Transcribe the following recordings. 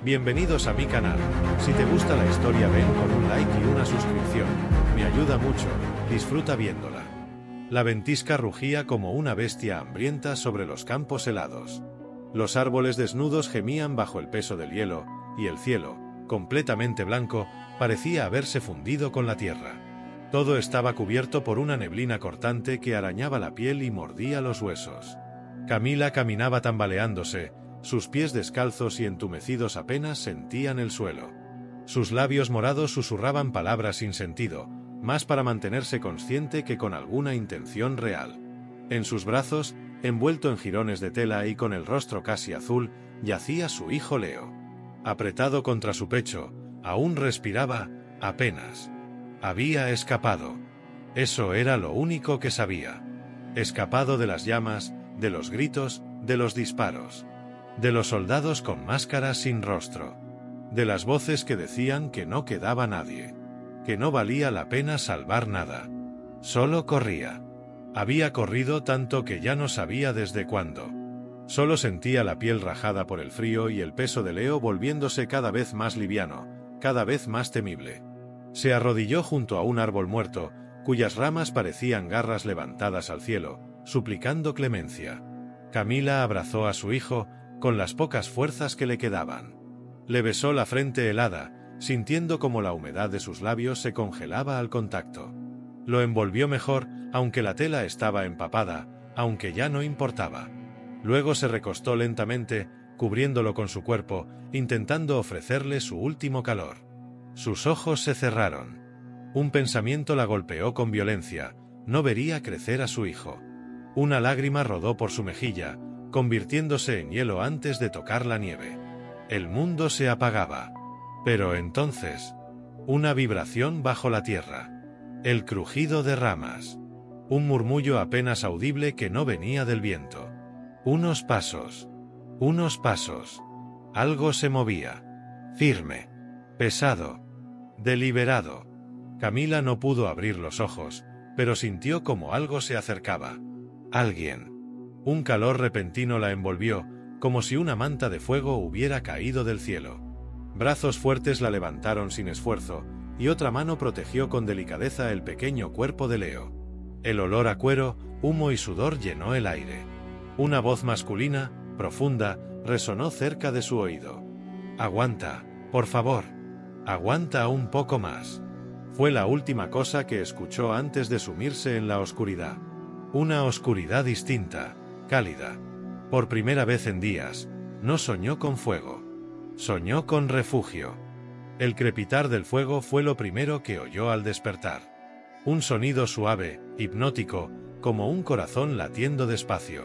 Bienvenidos a mi canal. Si te gusta la historia ven con un like y una suscripción. Me ayuda mucho, disfruta viéndola. La ventisca rugía como una bestia hambrienta sobre los campos helados. Los árboles desnudos gemían bajo el peso del hielo, y el cielo, completamente blanco, parecía haberse fundido con la tierra. Todo estaba cubierto por una neblina cortante que arañaba la piel y mordía los huesos. Camila caminaba tambaleándose, sus pies descalzos y entumecidos apenas sentían el suelo. Sus labios morados susurraban palabras sin sentido, más para mantenerse consciente que con alguna intención real. En sus brazos, envuelto en jirones de tela y con el rostro casi azul, yacía su hijo Leo. Apretado contra su pecho, aún respiraba, apenas. Había escapado. Eso era lo único que sabía. Escapado de las llamas, de los gritos, de los disparos. De los soldados con máscaras sin rostro. De las voces que decían que no quedaba nadie. Que no valía la pena salvar nada. Solo corría. Había corrido tanto que ya no sabía desde cuándo. Solo sentía la piel rajada por el frío y el peso de Leo volviéndose cada vez más liviano, cada vez más temible. Se arrodilló junto a un árbol muerto, cuyas ramas parecían garras levantadas al cielo, suplicando clemencia. Camila abrazó a su hijo, con las pocas fuerzas que le quedaban. Le besó la frente helada, sintiendo como la humedad de sus labios se congelaba al contacto. Lo envolvió mejor, aunque la tela estaba empapada, aunque ya no importaba. Luego se recostó lentamente, cubriéndolo con su cuerpo, intentando ofrecerle su último calor. Sus ojos se cerraron. Un pensamiento la golpeó con violencia: no vería crecer a su hijo. Una lágrima rodó por su mejilla, convirtiéndose en hielo antes de tocar la nieve. El mundo se apagaba. Pero entonces, una vibración bajo la tierra. El crujido de ramas. Un murmullo apenas audible que no venía del viento. Unos pasos. Unos pasos. Algo se movía. Firme. Pesado. Deliberado. Camila no pudo abrir los ojos, pero sintió como algo se acercaba. Alguien. Un calor repentino la envolvió, como si una manta de fuego hubiera caído del cielo. Brazos fuertes la levantaron sin esfuerzo, y otra mano protegió con delicadeza el pequeño cuerpo de Leo. El olor a cuero, humo y sudor llenó el aire. Una voz masculina, profunda, resonó cerca de su oído. «Aguanta, por favor. Aguanta un poco más». Fue la última cosa que escuchó antes de sumirse en la oscuridad. Una oscuridad distinta, cálida. Por primera vez en días, no soñó con fuego. Soñó con refugio. El crepitar del fuego fue lo primero que oyó al despertar. Un sonido suave, hipnótico, como un corazón latiendo despacio.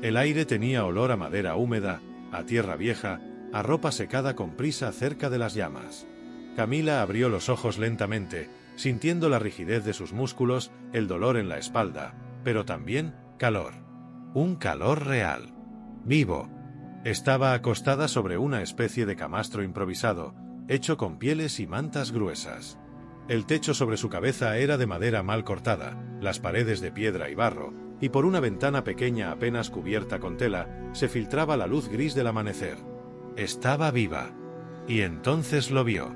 El aire tenía olor a madera húmeda, a tierra vieja, a ropa secada con prisa cerca de las llamas. Camila abrió los ojos lentamente, sintiendo la rigidez de sus músculos, el dolor en la espalda, pero también calor. Un calor real. Vivo. Estaba acostada sobre una especie de camastro improvisado, hecho con pieles y mantas gruesas. El techo sobre su cabeza era de madera mal cortada, las paredes de piedra y barro, y por una ventana pequeña apenas cubierta con tela, se filtraba la luz gris del amanecer. Estaba viva. Y entonces lo vio.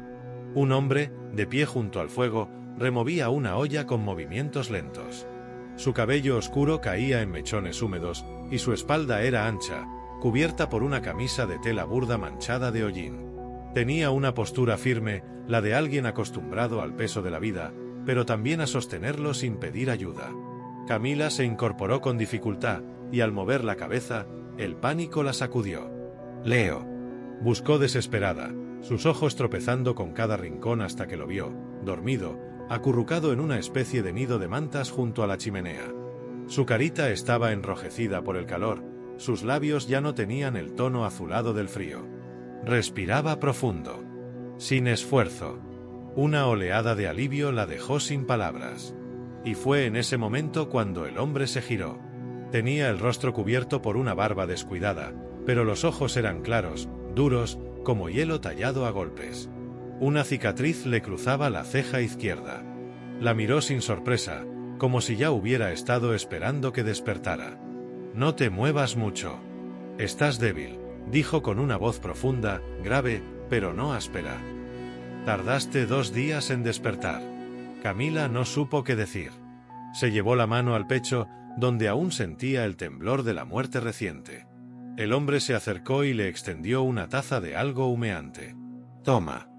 Un hombre, de pie junto al fuego, removía una olla con movimientos lentos. Su cabello oscuro caía en mechones húmedos, y su espalda era ancha, cubierta por una camisa de tela burda manchada de hollín. Tenía una postura firme, la de alguien acostumbrado al peso de la vida, pero también a sostenerlo sin pedir ayuda. Camila se incorporó con dificultad, y al mover la cabeza, el pánico la sacudió. «Leo», buscó desesperada, sus ojos tropezando con cada rincón hasta que lo vio, dormido, acurrucado en una especie de nido de mantas junto a la chimenea. Su carita estaba enrojecida por el calor, sus labios ya no tenían el tono azulado del frío. Respiraba profundo. Sin esfuerzo. Una oleada de alivio la dejó sin palabras. Y fue en ese momento cuando el hombre se giró. Tenía el rostro cubierto por una barba descuidada, pero los ojos eran claros, duros, como hielo tallado a golpes. Una cicatriz le cruzaba la ceja izquierda. La miró sin sorpresa, como si ya hubiera estado esperando que despertara. «No te muevas mucho. Estás débil», dijo con una voz profunda, grave, pero no áspera. Tardaste 2 días en despertar. Camila no supo qué decir. Se llevó la mano al pecho, donde aún sentía el temblor de la muerte reciente. El hombre se acercó y le extendió una taza de algo humeante. Toma.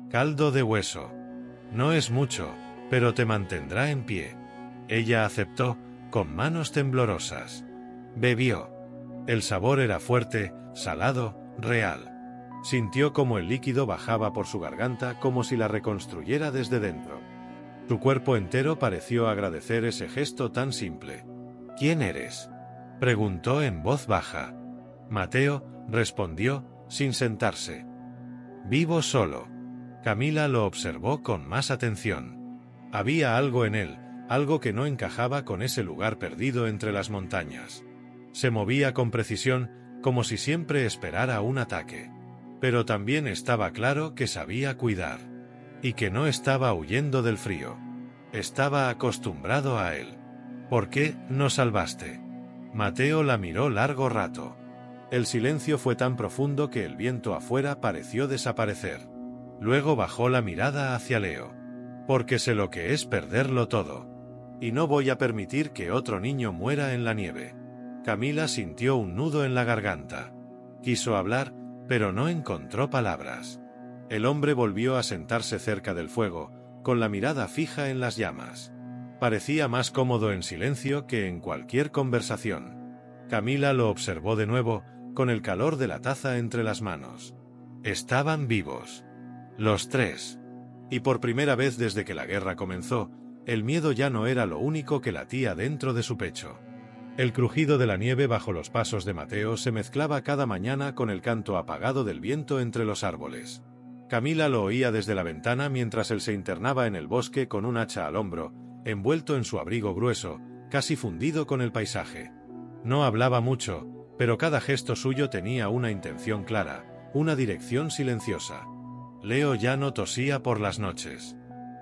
Caldo de hueso. No es mucho, pero te mantendrá en pie. Ella aceptó, con manos temblorosas. Bebió. El sabor era fuerte, salado, real. Sintió como el líquido bajaba por su garganta como si la reconstruyera desde dentro. Su cuerpo entero pareció agradecer ese gesto tan simple. ¿Quién eres?, preguntó en voz baja. Mateo respondió, sin sentarse. Vivo solo. Camila lo observó con más atención. Había algo en él, algo que no encajaba con ese lugar perdido entre las montañas. Se movía con precisión, como si siempre esperara un ataque. Pero también estaba claro que sabía cuidar. Y que no estaba huyendo del frío. Estaba acostumbrado a él. ¿Por qué no salvaste? Mateo la miró largo rato. El silencio fue tan profundo que el viento afuera pareció desaparecer. Luego bajó la mirada hacia Leo. Porque sé lo que es perderlo todo. Y no voy a permitir que otro niño muera en la nieve. Camila sintió un nudo en la garganta. Quiso hablar, pero no encontró palabras. El hombre volvió a sentarse cerca del fuego, con la mirada fija en las llamas. Parecía más cómodo en silencio que en cualquier conversación. Camila lo observó de nuevo, con el calor de la taza entre las manos. Estaban vivos. Los 3. Y por primera vez desde que la guerra comenzó, el miedo ya no era lo único que latía dentro de su pecho. El crujido de la nieve bajo los pasos de Mateo se mezclaba cada mañana con el canto apagado del viento entre los árboles. Camila lo oía desde la ventana mientras él se internaba en el bosque con un hacha al hombro, envuelto en su abrigo grueso, casi fundido con el paisaje. No hablaba mucho, pero cada gesto suyo tenía una intención clara, una dirección silenciosa. Leo ya no tosía por las noches.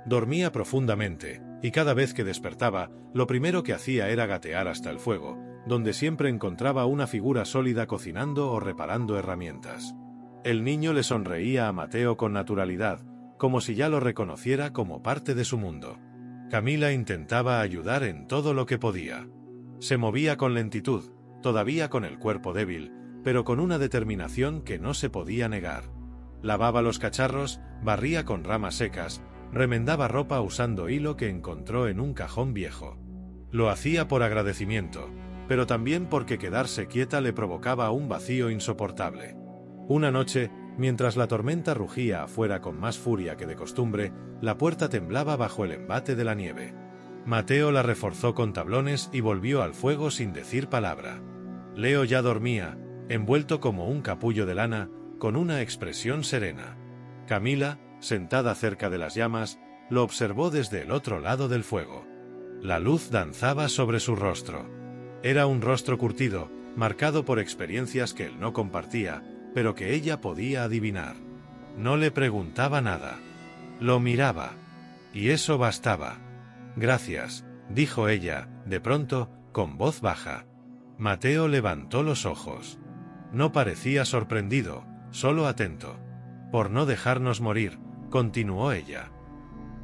Dormía profundamente, y cada vez que despertaba, lo primero que hacía era gatear hasta el fuego, donde siempre encontraba una figura sólida cocinando o reparando herramientas. El niño le sonreía a Mateo con naturalidad, como si ya lo reconociera como parte de su mundo. Camila intentaba ayudar en todo lo que podía. Se movía con lentitud, todavía con el cuerpo débil, pero con una determinación que no se podía negar. Lavaba los cacharros, barría con ramas secas, remendaba ropa usando hilo que encontró en un cajón viejo. Lo hacía por agradecimiento, pero también porque quedarse quieta le provocaba un vacío insoportable. Una noche, mientras la tormenta rugía afuera con más furia que de costumbre, la puerta temblaba bajo el embate de la nieve. Mateo la reforzó con tablones y volvió al fuego sin decir palabra. Leo ya dormía, envuelto como un capullo de lana, con una expresión serena. Camila, sentada cerca de las llamas, lo observó desde el otro lado del fuego. La luz danzaba sobre su rostro. Era un rostro curtido, marcado por experiencias que él no compartía, pero que ella podía adivinar. No le preguntaba nada. Lo miraba. Y eso bastaba. Gracias, dijo ella, de pronto, con voz baja. Mateo levantó los ojos. No parecía sorprendido, solo atento. Por no dejarnos morir, continuó ella.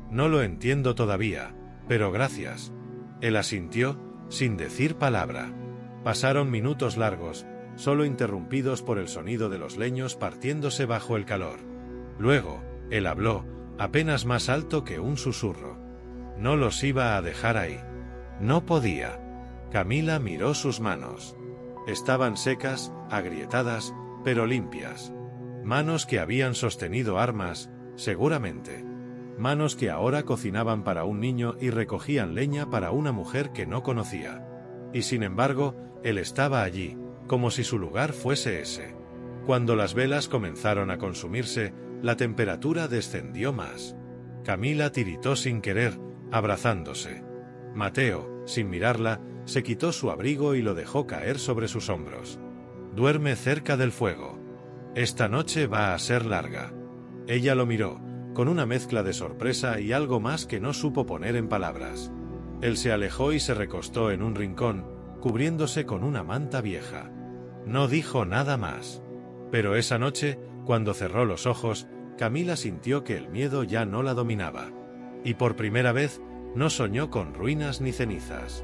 No lo entiendo todavía, pero gracias. Él asintió, sin decir palabra. Pasaron minutos largos, solo interrumpidos por el sonido de los leños partiéndose bajo el calor. Luego, él habló, apenas más alto que un susurro. No los iba a dejar ahí. No podía. Camila miró sus manos. Estaban secas, agrietadas, pero limpias. Manos que habían sostenido armas, seguramente. Manos que ahora cocinaban para un niño y recogían leña para una mujer que no conocía. Y sin embargo, él estaba allí, como si su lugar fuese ese. Cuando las velas comenzaron a consumirse, la temperatura descendió más. Camila tiritó sin querer, abrazándose. Mateo, sin mirarla, se quitó su abrigo y lo dejó caer sobre sus hombros. Duerme cerca del fuego. Esta noche va a ser larga. Ella lo miró, con una mezcla de sorpresa y algo más que no supo poner en palabras. Él se alejó y se recostó en un rincón, cubriéndose con una manta vieja. No dijo nada más. Pero esa noche, Cuando cerró los ojos, Camila sintió que el miedo ya no la dominaba. Y por primera vez, no soñó con ruinas ni cenizas.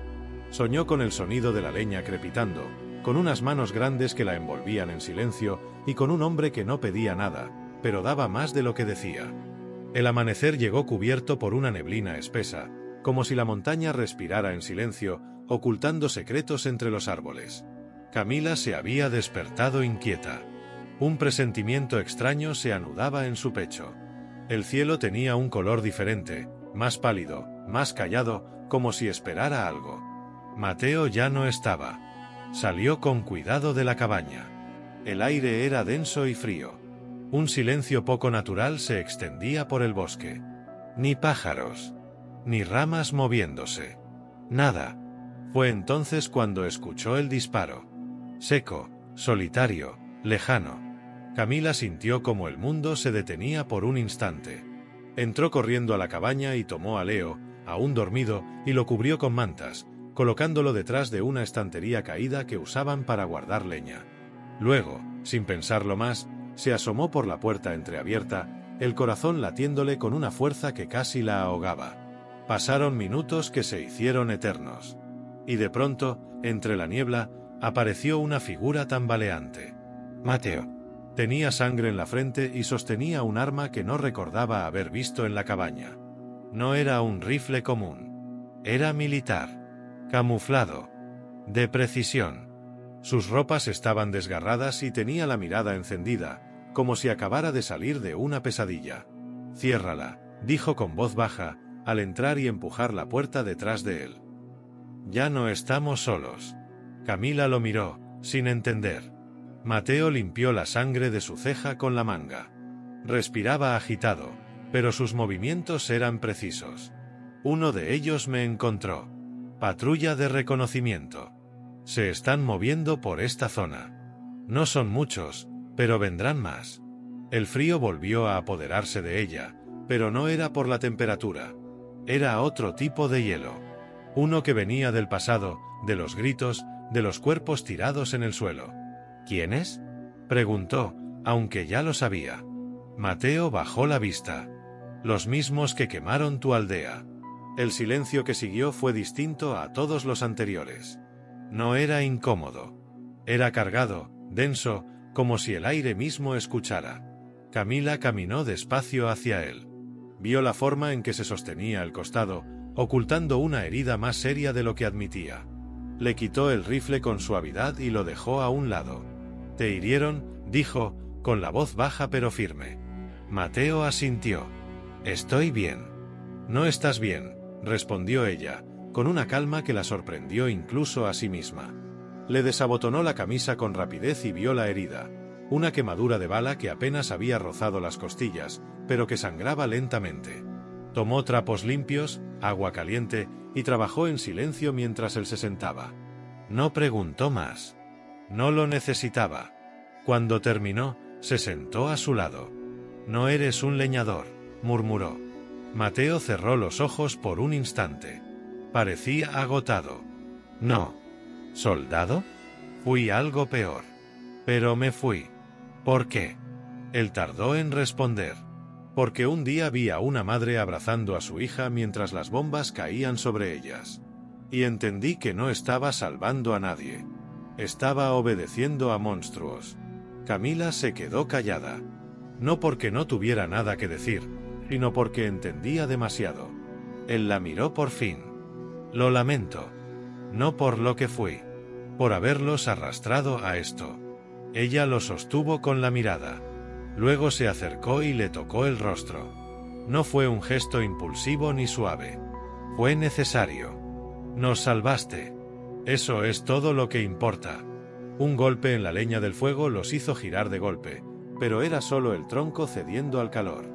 Soñó con el sonido de la leña crepitando, con unas manos grandes que la envolvían en silencio y con un hombre que no pedía nada, pero daba más de lo que decía. El amanecer llegó cubierto por una neblina espesa, como si la montaña respirara en silencio, ocultando secretos entre los árboles. Camila se había despertado inquieta. Un presentimiento extraño se anudaba en su pecho. El cielo tenía un color diferente, más pálido, más callado, como si esperara algo. Mateo ya no estaba. Salió con cuidado de la cabaña. El aire era denso y frío. Un silencio poco natural se extendía por el bosque. Ni pájaros, ni ramas moviéndose. Nada. Fue entonces cuando escuchó el disparo. Seco, solitario, lejano. Camila sintió como el mundo se detenía por un instante. Entró corriendo a la cabaña y tomó a Leo, aún dormido, y lo cubrió con mantas, colocándolo detrás de una estantería caída que usaban para guardar leña. Luego, sin pensarlo más, se asomó por la puerta entreabierta, el corazón latiéndole con una fuerza que casi la ahogaba. Pasaron minutos que se hicieron eternos. Y de pronto, entre la niebla, apareció una figura tambaleante. Mateo. Tenía sangre en la frente y sostenía un arma que no recordaba haber visto en la cabaña. No era un rifle común. Era militar. Camuflado. De precisión. Sus ropas estaban desgarradas y tenía la mirada encendida, como si acabara de salir de una pesadilla. «Ciérrala», dijo con voz baja, al entrar y empujar la puerta detrás de él. «Ya no estamos solos». Camila lo miró, sin entender. Mateo limpió la sangre de su ceja con la manga. Respiraba agitado, pero sus movimientos eran precisos. Uno de ellos me encontró. Patrulla de reconocimiento. Se están moviendo por esta zona. No son muchos, pero vendrán más. El frío volvió a apoderarse de ella, pero no era por la temperatura. Era otro tipo de hielo. Uno que venía del pasado, de los gritos, de los cuerpos tirados en el suelo. ¿Quiénes?, preguntó, aunque ya lo sabía. Mateo bajó la vista. Los mismos que quemaron tu aldea. El silencio que siguió fue distinto a todos los anteriores. No era incómodo. Era cargado, denso, como si el aire mismo escuchara. Camila caminó despacio hacia él. Vio la forma en que se sostenía el costado, ocultando una herida más seria de lo que admitía. Le quitó el rifle con suavidad y lo dejó a un lado. «¿Te hirieron?», dijo, con la voz baja pero firme. Mateo asintió. «Estoy bien». «No estás bien», respondió ella, con una calma que la sorprendió incluso a sí misma. Le desabotonó la camisa con rapidez y vio la herida, una quemadura de bala que apenas había rozado las costillas, pero que sangraba lentamente. Tomó trapos limpios, agua caliente, y trabajó en silencio mientras él se sentaba. No preguntó más. No lo necesitaba. Cuando terminó, se sentó a su lado. «No eres un leñador», murmuró. Mateo cerró los ojos por un instante. Parecía agotado. «No». «¿Soldado?» «Fui algo peor. Pero me fui». «¿Por qué?» Él tardó en responder. «Porque un día vi a una madre abrazando a su hija mientras las bombas caían sobre ellas. Y entendí que no estaba salvando a nadie. Estaba obedeciendo a monstruos». Camila se quedó callada. No porque no tuviera nada que decir, sino porque entendía demasiado. Él la miró por fin. «Lo lamento. No por lo que fui. Por haberlos arrastrado a esto». Ella lo sostuvo con la mirada. Luego se acercó y le tocó el rostro. No fue un gesto impulsivo ni suave. Fue necesario. «Nos salvaste. Eso es todo lo que importa». Un golpe en la leña del fuego los hizo girar de golpe, pero era solo el tronco cediendo al calor.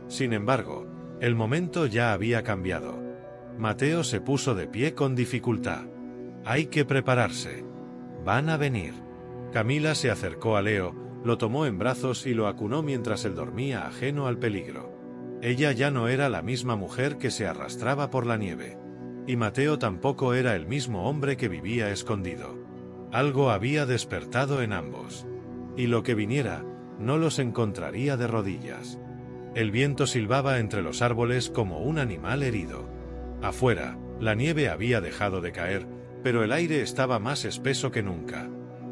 Sin embargo, el momento ya había cambiado. Mateo se puso de pie con dificultad. «Hay que prepararse. Van a venir». Camila se acercó a Leo, lo tomó en brazos y lo acunó mientras él dormía ajeno al peligro. Ella ya no era la misma mujer que se arrastraba por la nieve. Y Mateo tampoco era el mismo hombre que vivía escondido. Algo había despertado en ambos. Y lo que viniera, no los encontraría de rodillas. El viento silbaba entre los árboles como un animal herido. Afuera, la nieve había dejado de caer, pero el aire estaba más espeso que nunca.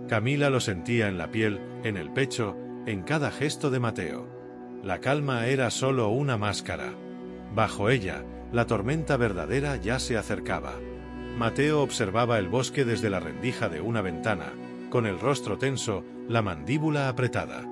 Camila lo sentía en la piel, en el pecho, en cada gesto de Mateo. La calma era solo una máscara. Bajo ella, la tormenta verdadera ya se acercaba. Mateo observaba el bosque desde la rendija de una ventana, con el rostro tenso, la mandíbula apretada.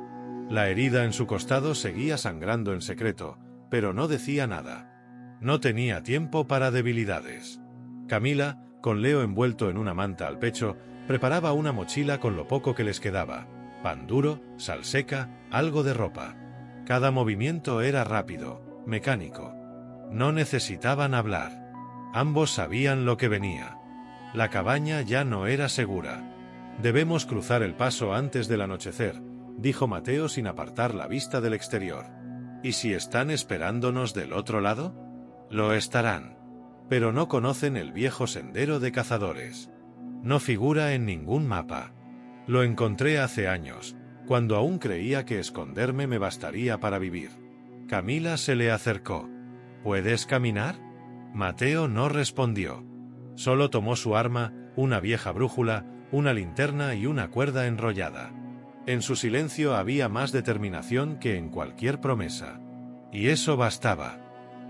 La herida en su costado seguía sangrando en secreto, pero no decía nada. No tenía tiempo para debilidades. Camila, con Leo envuelto en una manta al pecho, preparaba una mochila con lo poco que les quedaba: pan duro, sal seca, algo de ropa. Cada movimiento era rápido, mecánico. No necesitaban hablar. Ambos sabían lo que venía. La cabaña ya no era segura. «Debemos cruzar el paso antes del anochecer», dijo Mateo sin apartar la vista del exterior. «¿Y si están esperándonos del otro lado?» «Lo estarán. Pero no conocen el viejo sendero de cazadores. No figura en ningún mapa. Lo encontré hace años, cuando aún creía que esconderme me bastaría para vivir». Camila se le acercó. «¿Puedes caminar?» Mateo no respondió. Solo tomó su arma, una vieja brújula, una linterna y una cuerda enrollada. En su silencio había más determinación que en cualquier promesa. Y eso bastaba.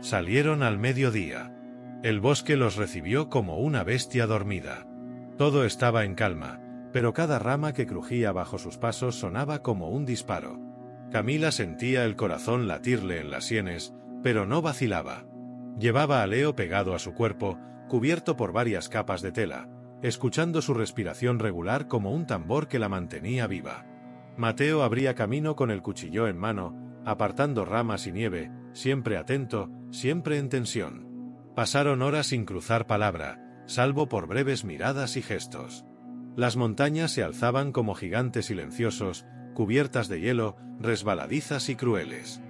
Salieron al mediodía. El bosque los recibió como una bestia dormida. Todo estaba en calma, pero cada rama que crujía bajo sus pasos sonaba como un disparo. Camila sentía el corazón latirle en las sienes, pero no vacilaba. Llevaba a Leo pegado a su cuerpo, cubierto por varias capas de tela, escuchando su respiración regular como un tambor que la mantenía viva. Mateo abría camino con el cuchillo en mano, apartando ramas y nieve, siempre atento, siempre en tensión. Pasaron horas sin cruzar palabra, salvo por breves miradas y gestos. Las montañas se alzaban como gigantes silenciosos, cubiertas de hielo, resbaladizas y crueles.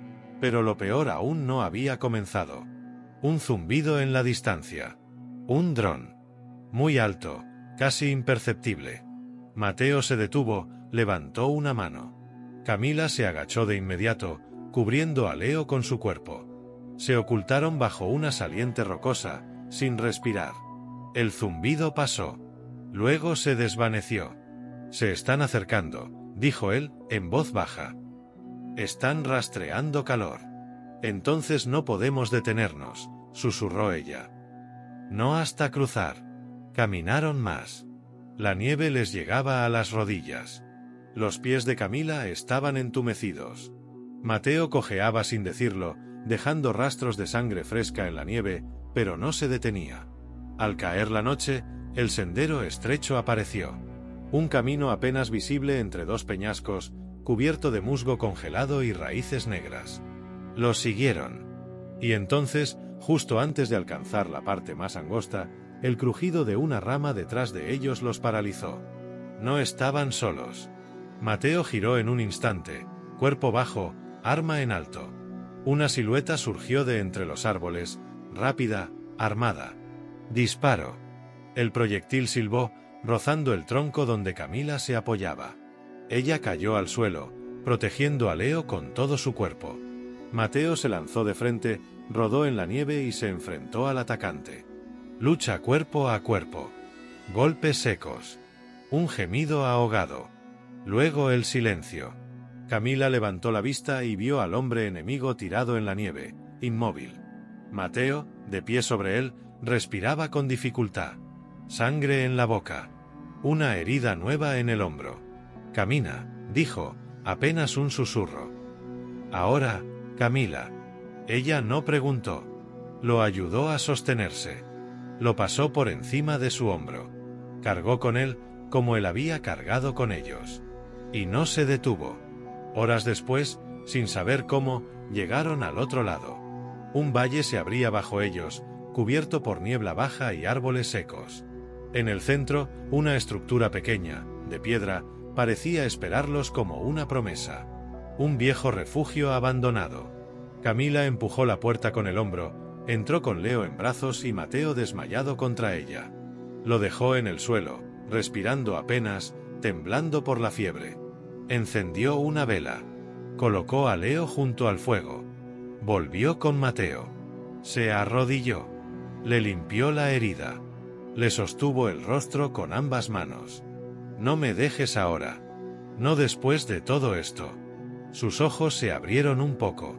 Pero lo peor aún no había comenzado. Un zumbido en la distancia. Un dron. Muy alto, casi imperceptible. Mateo se detuvo, levantó una mano. Camila se agachó de inmediato, cubriendo a Leo con su cuerpo. Se ocultaron bajo una saliente rocosa, sin respirar. El zumbido pasó. Luego se desvaneció. «Se están acercando», dijo él, en voz baja. «Están rastreando calor. Entonces no podemos detenernos», susurró ella. «No hasta cruzar». Caminaron más. La nieve les llegaba a las rodillas. Los pies de Camila estaban entumecidos. Mateo cojeaba sin decirlo, dejando rastros de sangre fresca en la nieve, pero no se detenía. Al caer la noche, el sendero estrecho apareció. Un camino apenas visible entre dos peñascos, cubierto de musgo congelado y raíces negras. Los siguieron. Y entonces, justo antes de alcanzar la parte más angosta, el crujido de una rama detrás de ellos los paralizó. No estaban solos. Mateo giró en un instante, cuerpo bajo, arma en alto. Una silueta surgió de entre los árboles, rápida, armada. Disparo. El proyectil silbó, rozando el tronco donde Camila se apoyaba. Ella cayó al suelo, protegiendo a Leo con todo su cuerpo. Mateo se lanzó de frente, rodó en la nieve y se enfrentó al atacante. Lucha cuerpo a cuerpo. Golpes secos. Un gemido ahogado. Luego el silencio. Camila levantó la vista y vio al hombre enemigo tirado en la nieve, inmóvil. Mateo, de pie sobre él, respiraba con dificultad. Sangre en la boca. Una herida nueva en el hombro. «Camina», dijo, apenas un susurro. «Ahora, Camila». Ella no preguntó. Lo ayudó a sostenerse. Lo pasó por encima de su hombro. Cargó con él, como él había cargado con ellos. Y no se detuvo. Horas después, sin saber cómo, llegaron al otro lado. Un valle se abría bajo ellos, cubierto por niebla baja y árboles secos. En el centro, una estructura pequeña, de piedra, parecía esperarlos como una promesa. Un viejo refugio abandonado. Camila empujó la puerta con el hombro, entró con Leo en brazos y Mateo desmayado contra ella. Lo dejó en el suelo, respirando apenas, temblando por la fiebre. Encendió una vela. Colocó a Leo junto al fuego. Volvió con Mateo. Se arrodilló. Le limpió la herida. Le sostuvo el rostro con ambas manos. No me dejes ahora. No después de todo esto. Sus ojos se abrieron un poco.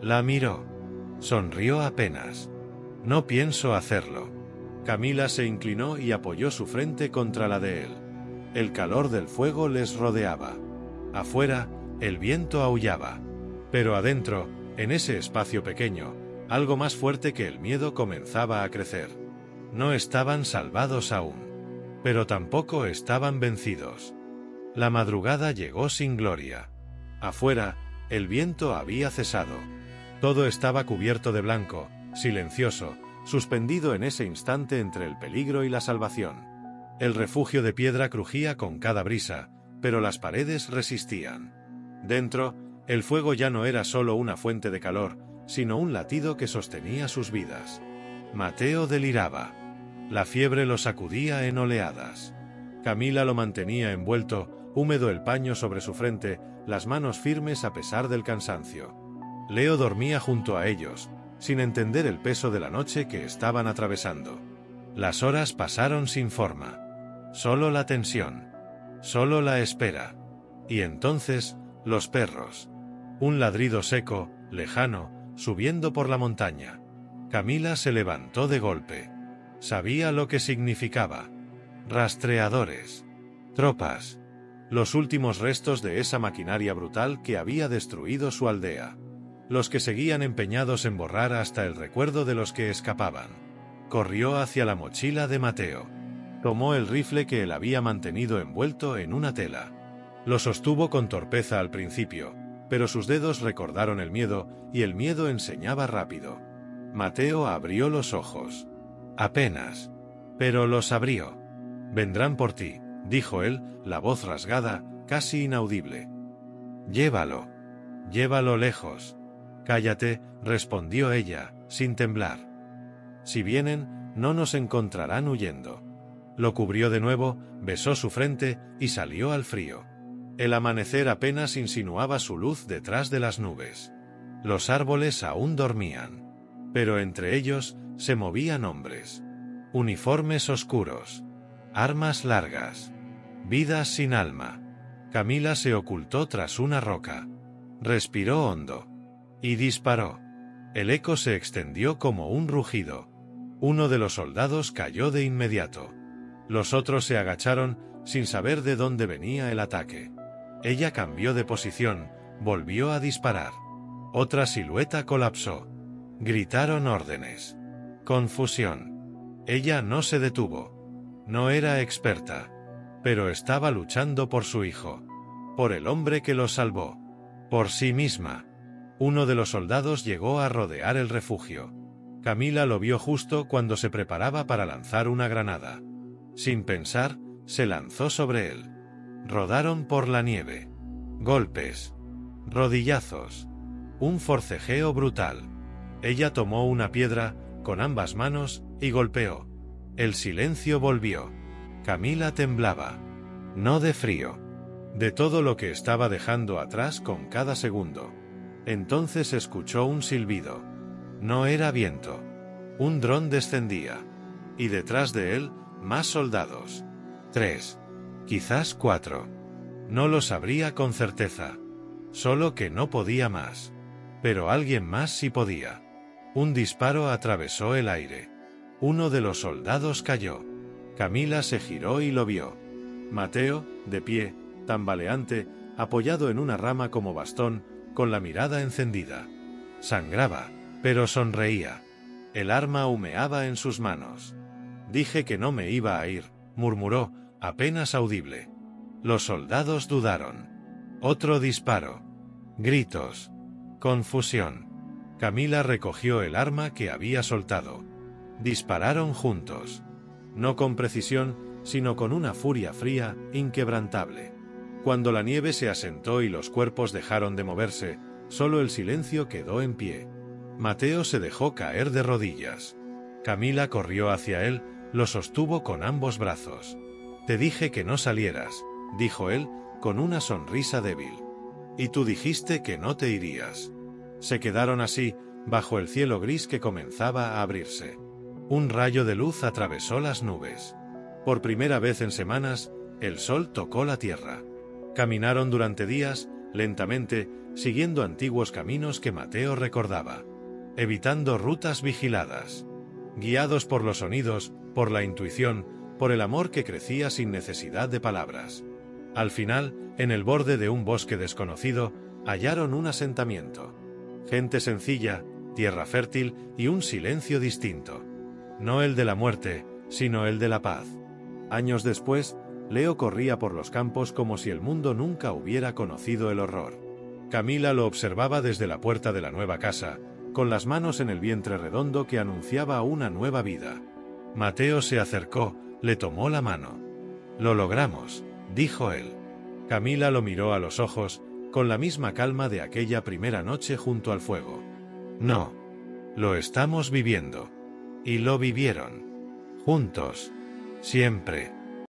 La miró. Sonrió apenas. No pienso hacerlo. Camila se inclinó y apoyó su frente contra la de él. El calor del fuego les rodeaba. Afuera, el viento aullaba. Pero adentro, en ese espacio pequeño, algo más fuerte que el miedo comenzaba a crecer. No estaban salvados aún. Pero tampoco estaban vencidos. La madrugada llegó sin gloria. Afuera, el viento había cesado. Todo estaba cubierto de blanco, silencioso, suspendido en ese instante entre el peligro y la salvación. El refugio de piedra crujía con cada brisa, pero las paredes resistían. Dentro, el fuego ya no era solo una fuente de calor, sino un latido que sostenía sus vidas. Mateo deliraba. La fiebre lo sacudía en oleadas. Camila lo mantenía envuelto, húmedo el paño sobre su frente, las manos firmes a pesar del cansancio. Leo dormía junto a ellos, sin entender el peso de la noche que estaban atravesando. Las horas pasaron sin forma. Solo la tensión. Solo la espera. Y entonces, los perros. Un ladrido seco, lejano, subiendo por la montaña. Camila se levantó de golpe. Sabía lo que significaba. Rastreadores. Tropas. Los últimos restos de esa maquinaria brutal que había destruido su aldea. Los que seguían empeñados en borrar hasta el recuerdo de los que escapaban. Corrió hacia la mochila de Mateo. Tomó el rifle que él había mantenido envuelto en una tela. Lo sostuvo con torpeza al principio, pero sus dedos recordaron el miedo, y el miedo enseñaba rápido. Mateo abrió los ojos. Apenas. Pero los abrió. «Vendrán por ti», dijo él, la voz rasgada, casi inaudible. «Llévalo. Llévalo lejos». «Cállate», respondió ella, sin temblar. «Si vienen, no nos encontrarán huyendo». Lo cubrió de nuevo, besó su frente y salió al frío. El amanecer apenas insinuaba su luz detrás de las nubes. Los árboles aún dormían. Pero entre ellos se movían hombres. Uniformes oscuros. Armas largas. Vidas sin alma. Camila se ocultó tras una roca. Respiró hondo. Y disparó. El eco se extendió como un rugido. Uno de los soldados cayó de inmediato. Los otros se agacharon, sin saber de dónde venía el ataque. Ella cambió de posición, volvió a disparar. Otra silueta colapsó. Gritaron órdenes. Confusión. Ella no se detuvo. No era experta. Pero estaba luchando por su hijo. Por el hombre que lo salvó. Por sí misma. Uno de los soldados llegó a rodear el refugio. Camila lo vio justo cuando se preparaba para lanzar una granada. Sin pensar, se lanzó sobre él. Rodaron por la nieve. Golpes. Rodillazos. Un forcejeo brutal. Ella tomó una piedra, con ambas manos, y golpeó. El silencio volvió. Camila temblaba. No de frío. De todo lo que estaba dejando atrás con cada segundo. Entonces escuchó un silbido. No era viento. Un dron descendía. Y detrás de él, más soldados. 3. Quizás 4. No lo sabría con certeza. Solo que no podía más. Pero alguien más sí podía. Un disparo atravesó el aire. Uno de los soldados cayó. Camila se giró y lo vio. Mateo, de pie, tambaleante, apoyado en una rama como bastón, con la mirada encendida. Sangraba, pero sonreía. El arma humeaba en sus manos. «Dije que no me iba a ir», murmuró, apenas audible. Los soldados dudaron. Otro disparo. Gritos. Confusión. Camila recogió el arma que había soltado. Dispararon juntos. No con precisión, sino con una furia fría, inquebrantable. Cuando la nieve se asentó y los cuerpos dejaron de moverse, solo el silencio quedó en pie. Mateo se dejó caer de rodillas. Camila corrió hacia él, lo sostuvo con ambos brazos. «Te dije que no salieras», dijo él, con una sonrisa débil. Y tú dijiste que no te irías. Se quedaron así, bajo el cielo gris que comenzaba a abrirse. Un rayo de luz atravesó las nubes. Por primera vez en semanas, el sol tocó la tierra. Caminaron durante días, lentamente, siguiendo antiguos caminos que Mateo recordaba, evitando rutas vigiladas, guiados por los sonidos, por la intuición, por el amor que crecía sin necesidad de palabras. Al final, en el borde de un bosque desconocido, hallaron un asentamiento. Gente sencilla, tierra fértil y un silencio distinto. No el de la muerte, sino el de la paz. Años después, Leo corría por los campos como si el mundo nunca hubiera conocido el horror. Camila lo observaba desde la puerta de la nueva casa, con las manos en el vientre redondo que anunciaba una nueva vida. Mateo se acercó, le tomó la mano. «Lo logramos», dijo él. Camila lo miró a los ojos, con la misma calma de aquella primera noche junto al fuego. «No. Lo estamos viviendo». Y lo vivieron. Juntos. Siempre.